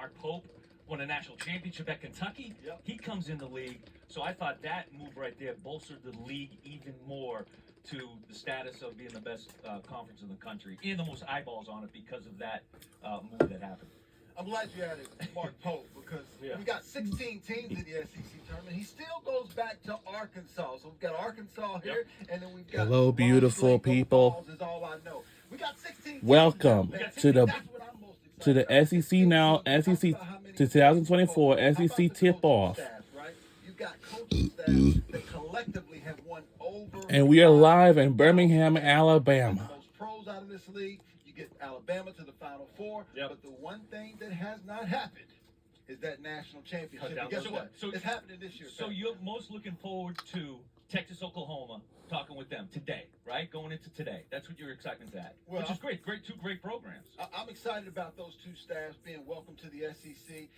Mark Pope won a national championship at Kentucky. Yep. He comes in the league. So I thought that move right there bolstered the league even more to the status of being the best conference in the country and the most eyeballs on it because of that move that happened. I'm glad you added Mark Pope because we got 16 teams in the SEC tournament. He still goes back to Arkansas. So we've got Arkansas here, and then we've got Hello, beautiful people. Is all I know. We got 16 teams. Welcome to the SEC now, SEC to 2024 SEC tip-off. You've got coaching staff that collectively have won over. And we are live in Birmingham, Alabama. Most pros out of this league. You get Alabama to the Final Four. Yep. But the one thing that has not happened is that national championship. And guess what? So it's happening this year. So you're most looking forward to Texas, Oklahoma, talking with them today, right? Going into today. That's what your excitement's at, which is great. Two great programs. I'm excited about those two staffs being welcome to the SEC.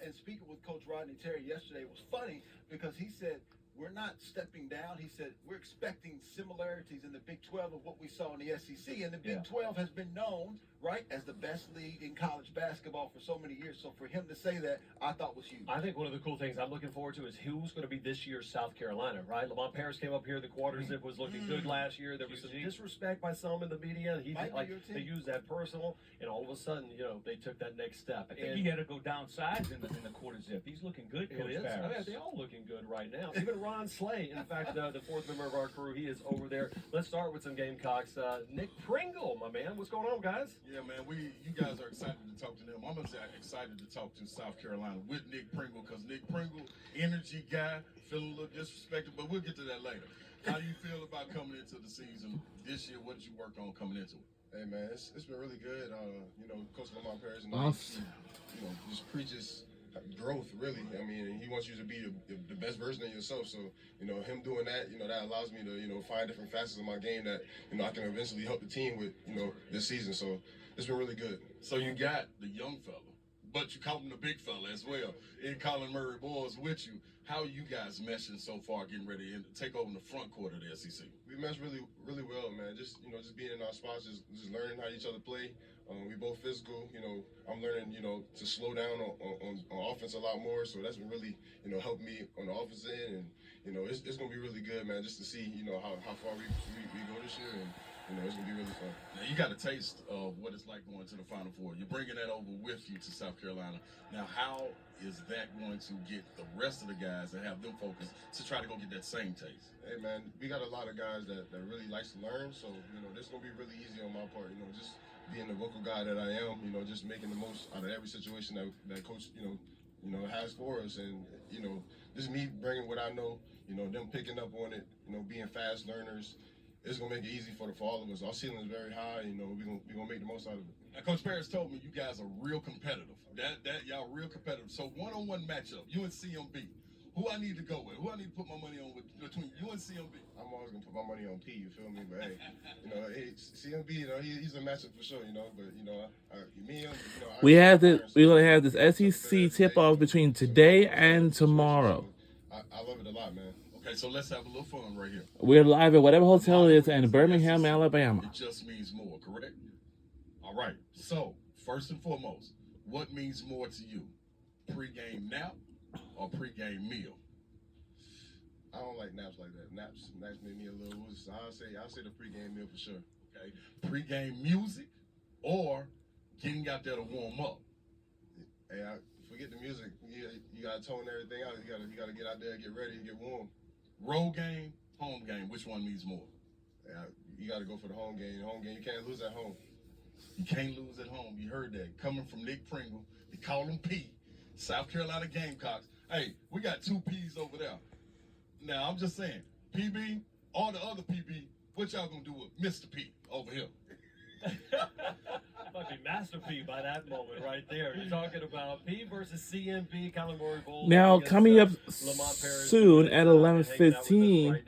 And speaking with Coach Rodney Terry yesterday, it was funny because he said, we're not stepping down. He said, we're expecting similarities in the Big 12 of what we saw in the SEC. And the Big 12 has been known, right, as the best league in college basketball for so many years. So for him to say that, I thought was huge. I think one of the cool things I'm looking forward to is who's going to be this year's South Carolina, right? Lamont Paris came up here. The quarter zip was looking good last year. There was some disrespect by some in the media. They used that personal, and all of a sudden, they took that next step. I think he had to go downsize in the quarter zip. He's looking good, Coach Paris. I mean, they all looking good right now. Even Ron Slay, in fact, the fourth member of our crew, he is over there. Let's start with some Gamecocks. Nick Pringle, my man. What's going on, guys? Yeah, man, you guys are excited to talk to them. I'm excited to talk to South Carolina with Nick Pringle because Nick Pringle, energy guy, feeling a little disrespected, but we'll get to that later. How do you feel about coming into the season this year? What did you work on coming into it? Hey, man, it's been really good. Coach Lamont Paris, just preaches growth, really. I mean, he wants you to be the best version of yourself. So, him doing that, that allows me to, find different facets of my game that, I can eventually help the team with, this season. So it's been really good. So you got the young fella, but you call him the big fella as well. And Colin Murray Boys with you. How are you guys meshing so far, getting ready to take over in the front court of the SEC? We mesh really, really well, man. Just being in our spots, just learning how each other play. We both physical. I'm learning, to slow down on offense a lot more. So that's been really, helped me on the offense end. And, it's going to be really good, man, just to see, how far we go this year. And, it's going to be really fun. Now, you got a taste of what it's like going to the Final Four. You're bringing that over with you to South Carolina. Now, how is that going to get the rest of the guys and have them focused to try to go get that same taste? Hey, man, we got a lot of guys that really likes to learn. So, this is going to be really easy on my part, just being the vocal guy that I am, just making the most out of every situation that coach, has for us. And, just me bringing what I know, them picking up on it, being fast learners. It's going to make it easy for all of us. Our ceiling is very high. We're gonna make the most out of it. Now, Coach Paris told me you guys are real competitive. That y'all real competitive. So one-on-one matchup, you and CMB. Who I need to go with? Who I need to put my money on between you and CMB? I'm always going to put my money on P, you feel me? But, hey, CMB, he's a matchup for sure, but, me and him, we're going to have this SEC tip-off between today and tomorrow. I love it a lot, man. Okay, so let's have a little fun right here. We're live at whatever hotel it is in Birmingham, Alabama. It just means more, correct? All right, so first and foremost, what means more to you? Pre-game nap or pre-game meal? I don't like naps like that. Naps make me a little woozy. So I'll say the pre-game meal for sure. Okay, pre-game music or getting out there to warm up? Hey, forget the music. You gotta tone everything out. You gotta get out there, get ready, get warm. Road game, home game, which one means more? Yeah, you got to go for the home game. Home game, you can't lose at home. You can't lose at home. You heard that. Coming from Nick Pringle, they call him P. South Carolina Gamecocks. Hey, we got two P's over there. Now, I'm just saying, PB or the other PB, what y'all going to do with Mr. P over here? Might be Master P by that moment right there. You're talking about P versus CMB, Colin Murray Bowl. Now, coming up soon at 11:15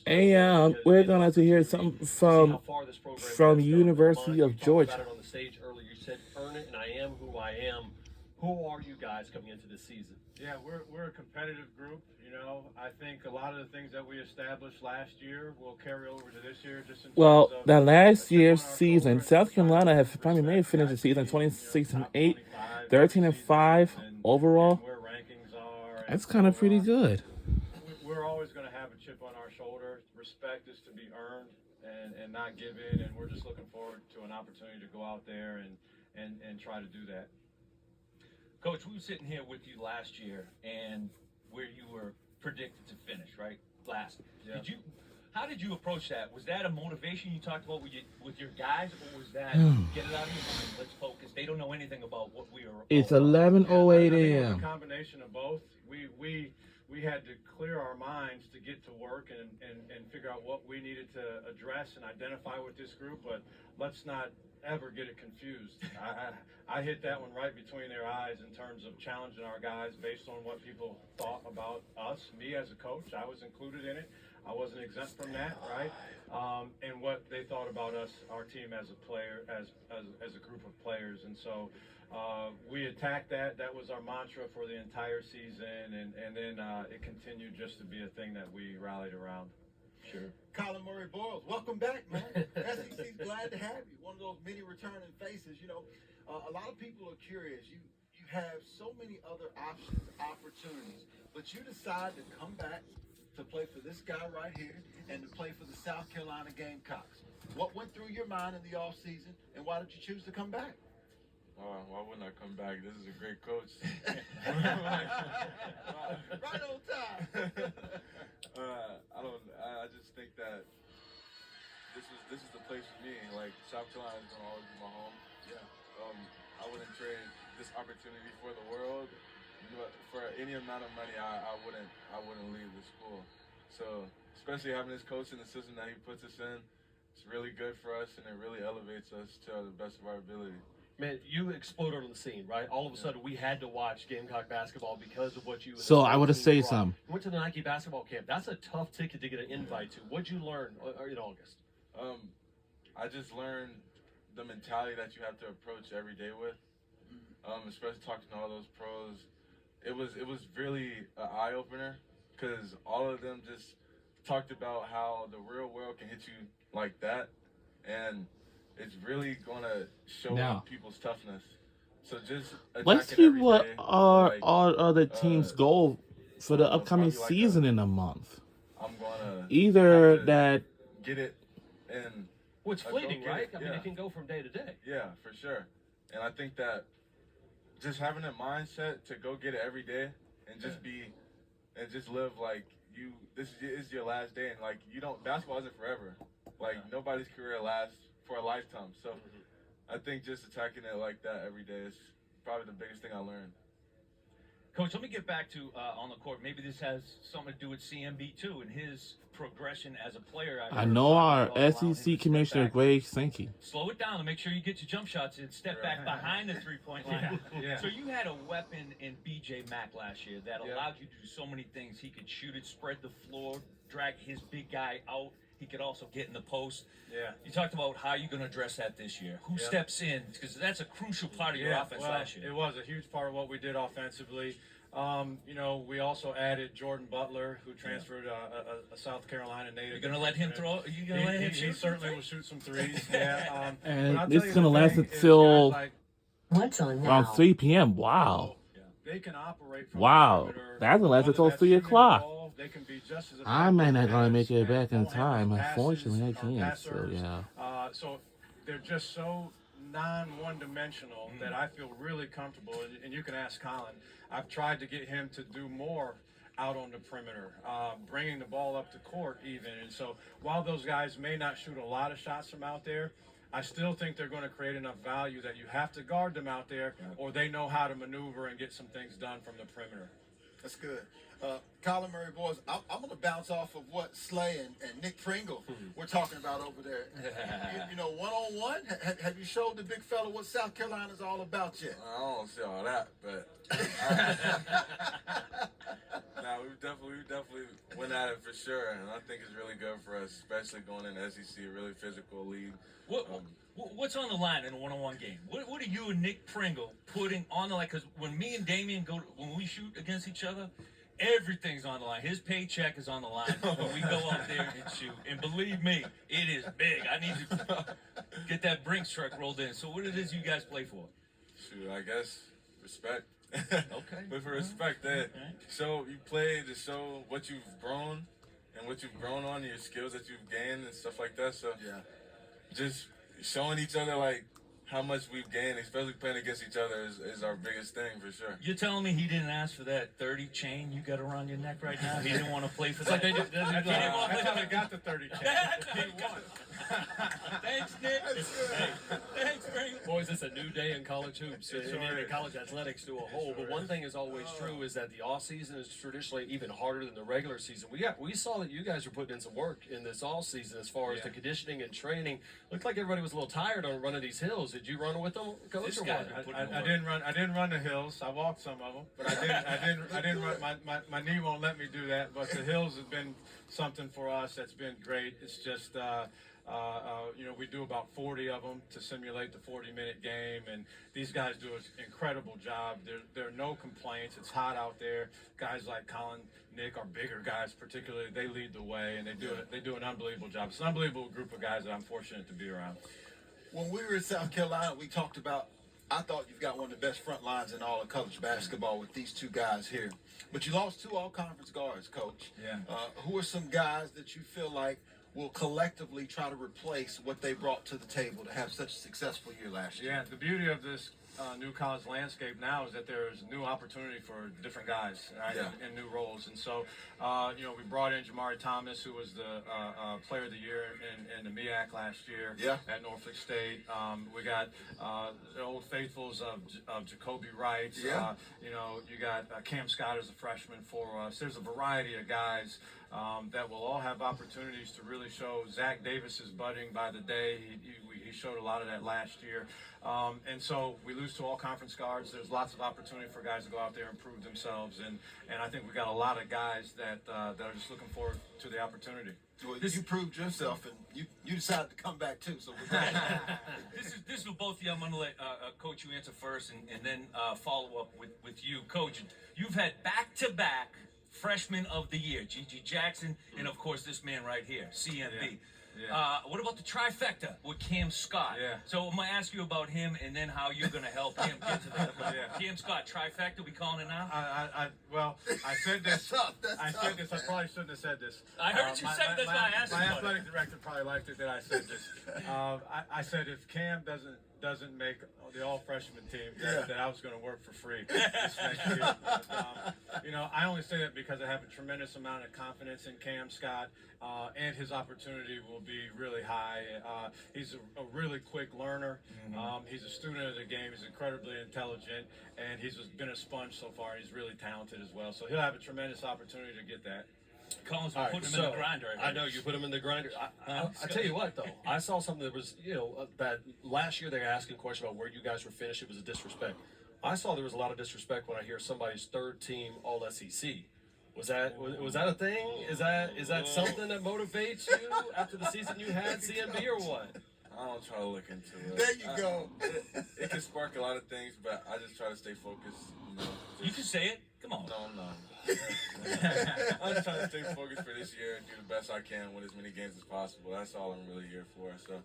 a.m., we're going to hear something from University of Georgia. On the stage earlier, you said, earn it, and I am who I am. Who are you guys coming into this season? Yeah, we're a competitive group. You know, I think a lot of the things that we established last year will carry over to this year. Just in Well, terms of that last a chip year's on our season, shoulder South and trying to Carolina have respect probably may have finished the guys season being, 26 and top 8, 25 13 and season 5 and overall. where rankings are. And That's kind of so, pretty good. we're always going to have a chip on our shoulder. Respect is to be earned and not given, and we're just looking forward to an opportunity to go out there and try to do that. Coach, we were sitting here with you last year, and where you were predicted to finish, right? Last. Yeah. How did you approach that? Was that a motivation you talked about with your guys, or was that get it out of your mind? Let's focus. They don't know anything about what we are. It's all about. 11:08 I think it was a.m. a combination of both. We had to clear our minds to get to work and figure out what we needed to address and identify with this group, but let's not ever get it confused. I hit that one right between their eyes in terms of challenging our guys based on what people thought about us. Me as a coach, I was included in it. I wasn't exempt from that, right? And what they thought about us, our team as a player, as a group of players. And so we attacked that. That was our mantra for the entire season, and then it continued just to be a thing that we rallied around. Sure. Colin Murray Boyles, welcome back, man. SEC's glad to have you. One of those many returning faces. You know, a lot of people are curious. You have so many other options, opportunities, but you decide to come back to play for this guy right here and to play for the South Carolina Gamecocks. What went through your mind in the offseason, and why did you choose to come back? Why wouldn't I come back? This is a great coach. Right on time. I just think that this is the place for me. Like, South Carolina is gonna always be my home. Yeah. I wouldn't trade this opportunity for the world. But for any amount of money, I wouldn't leave the school. So, especially having this coach and the system that he puts us in, it's really good for us, and it really elevates us to the best of our ability. Man, you exploded on the scene, right? All of a sudden, we had to watch Gamecock basketball because of what you. So I would have team said brought. something. You went to the Nike basketball camp. That's a tough ticket to get an invite to. What'd you learn in August? I just learned the mentality that you have to approach every day with, especially talking to all those pros. It was really an eye opener because all of them just talked about how the real world can hit you like that, and it's really gonna show Now, people's toughness. So just let's attacking see every what day, are like, all other teams' goal for the upcoming probably like season in a month. I'm gonna Either have to that. get it and Well, it's go fleeting, get right? it, I mean, yeah. it can go from day to day. Yeah, for sure. And I think that just having a mindset to go get it every day and just live like this is your last day, and like basketball isn't forever. Like nobody's career lasts for a lifetime. So I think just attacking it like that every day is probably the biggest thing I learned. Coach, let me get back to on the court. Maybe this has something to do with CMB too and his progression as a player. I know our SEC commissioner, Greg Sankey. Slow it down and make sure you get your jump shots in. Step back behind the three-point line. Yeah. So you had a weapon in B.J. Mack last year that allowed you to do so many things. He could shoot it, spread the floor, drag his big guy out. He could also get in the post. Yeah. You talked about how you're going to address that this year. Who steps in? Because that's a crucial part of your offense last year. It was a huge part of what we did offensively. You know, we also added Jordan Butler, who transferred a South Carolina native. You're going to let him throw? Are you going to let him shoot? He certainly will shoot some threes. Yeah. And but I'll this tell is you going to the last thing is until guys like, What's on around now? 3 p.m. Wow. they can operate from Wow. the perimeter. That's going to last Whether until that's 3 shooting the o'clock. ball, they can be just as I might not effective gonna as make it and back in don't time. handle passes Unfortunately, I or can't. So passers. yeah. So they're just so non-one-dimensional that I feel really comfortable. And you can ask Colin. I've tried to get him to do more out on the perimeter, bringing the ball up to court even. And so while those guys may not shoot a lot of shots from out there, I still think they're going to create enough value that you have to guard them out there, or they know how to maneuver and get some things done from the perimeter. That's good. Colin Murray, boys, I'm going to bounce off of what Slay and Nick Pringle were talking about over there. You know, one-on-one, have you showed the big fella what South Carolina's all about yet? I don't see all that, but Nah, we definitely went at it for sure, and I think it's really good for us, especially going into SEC, a really physical league. What's on the line in a one-on-one game? What are you and Nick Pringle putting on the line? Because when me and Damian when we shoot against each other, everything's on the line. His paycheck is on the line when we go out there and shoot. And believe me, it is big. I need to get that Brinks truck rolled in. So what it is you guys play for? Shoot, I guess respect. Okay. But for respect, that you play to show what you've grown and what you've grown on, your skills that you've gained and stuff like that. So just showing each other like how much we've gained, especially playing against each other, is our biggest thing for sure. You're telling me he didn't ask for that 30 chain you got around your neck right now? He didn't want to play for that. I thought I got the 30 chain. He won. Thanks, Nick. Thanks, Frank. Boys, it's a new day in college hoops It sure and in is. college athletics to a whole. It sure But one is. thing is always true is that the off season is traditionally even harder than the regular season. We saw that you guys were putting in some work in this off season as far as the conditioning and training. Looked like everybody was a little tired on running these hills. Did you run with them, Coach? This or guy what? been I didn't run the hills. I walked some of them, but I didn't run. My knee won't let me do that. But the hills have been something for us that's been great. It's just we do about 40 of them to simulate the 40-minute game, and these guys do an incredible job. There are no complaints. It's hot out there. Guys like Colin, Nick, our bigger guys particularly, they lead the way, and they do an unbelievable job. It's an unbelievable group of guys that I'm fortunate to be around. When we were in South Carolina, we talked about, I thought you've got one of the best front lines in all of college basketball with these two guys here. But you lost 2 all-conference guards, Coach. Yeah. Who are some guys that you feel like will collectively try to replace what they brought to the table to have such a successful year last year? Yeah, the beauty of this new college landscape now is that there's new opportunity for different guys, right, in new roles. And so, we brought in Jamari Thomas, who was the player of the year in the MEAC last year at Norfolk State. We got the old faithfuls of Jacoby Wright. You got Cam Scott as a freshman for us. There's a variety of guys that will all have opportunities to really show. Zach Davis is budding by the day. He showed a lot of that last year. And so we lose to all conference guards. There's lots of opportunity for guys to go out there and prove themselves. And I think we got a lot of guys that are just looking forward to the opportunity. Well, you proved yourself, and you decided to come back too. So we're glad. This is for both of you. I'm going to let Coach you answer first, and then follow up with you, Coach. You've had back-to-back Freshman of the Year, Gigi Jackson, and of course this man right here, CMB. What about the trifecta with Cam Scott? So I'm going to ask you about him and then how you're going to help him get to that. Cam Scott, trifecta, we calling it now? I said this. I probably shouldn't have said this. I heard you say that's why I asked My about athletic director probably liked it that I said this. I said if Cam doesn't make the all-freshman team, that I was going to work for free this next year. I only say that because I have a tremendous amount of confidence in Cam Scott, and his opportunity will be really high. He's a really quick learner. He's a student of the game. He's incredibly intelligent, and he's been a sponge so far. He's really talented as well. So he'll have a tremendous opportunity to get that. Collins will put him in the grinder. I know you put him in the grinder. I tell you what, though, I saw something that was, that last year they were asking a question about where you guys were finished. It was a disrespect. I saw there was a lot of disrespect when I hear somebody's third team All SEC. Was that a thing? Is that something that motivates you after the season you had, CMB, or what? I don't try to look into it. There you go. It can spark a lot of things, but I just try to stay focused. You can say it. Come on. No. I'm just trying to stay focused for this year and do the best I can, win as many games as possible. That's all I'm really here for. So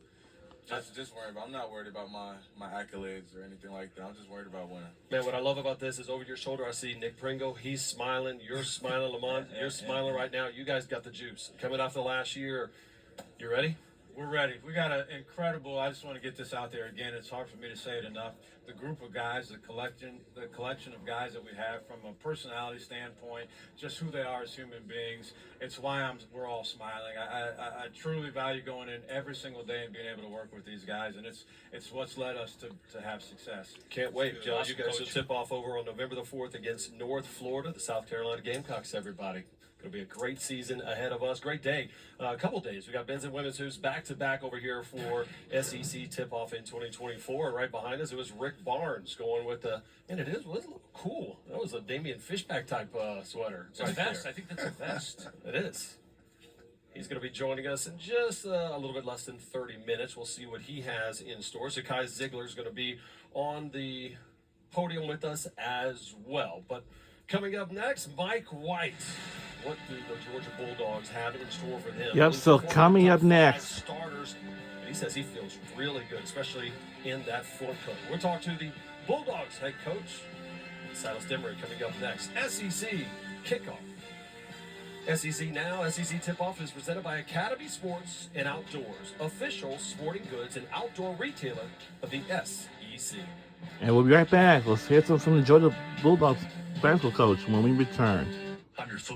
just worried about. I'm not worried about my accolades or anything like that. I'm just worried about winning. Man, what I love about this is over your shoulder I see Nick Pringle. He's smiling. You're smiling, Lamont. You're smiling right now. You guys got the juice. Coming off the last year, you ready? We're ready. We got an incredible, I just want to get this out there again. It's hard for me to say it enough. The group of guys, the collection of guys that we have from a personality standpoint, just who they are as human beings. It's why we're all smiling. I truly value going in every single day and being able to work with these guys, and it's what's led us to have success. Can't wait, Joe. Awesome, You guys Coach. will tip off over on November the 4th against North Florida, the South Carolina Gamecocks, everybody. It'll be a great season ahead of us. Great day. A couple days. We got men's and women's hoops back-to-back over here for SEC tip-off in 2024. Right behind us, it was Rick Barnes going with the, and it was a little cool. That was a Damian Fishback type sweater. It's a vest. I think that's a vest. It is. He's going to be joining us in just a little bit less than 30 minutes. We'll see what he has in store. So Kai Ziegler is going to be on the podium with us as well. But coming up next, Mike White. What do the Georgia Bulldogs have in store for him? Yep, so coming up next. Starters. And he says he feels really good, especially in that front court. We'll talk to the Bulldogs head coach, Silas Demery, coming up next. SEC kickoff. SEC Now, SEC Tip-Off is presented by Academy Sports and Outdoors, official sporting goods and outdoor retailer of the SEC. And we'll be right back. Let's hear some from the Georgia Bulldogs basketball coach when we return. Under football.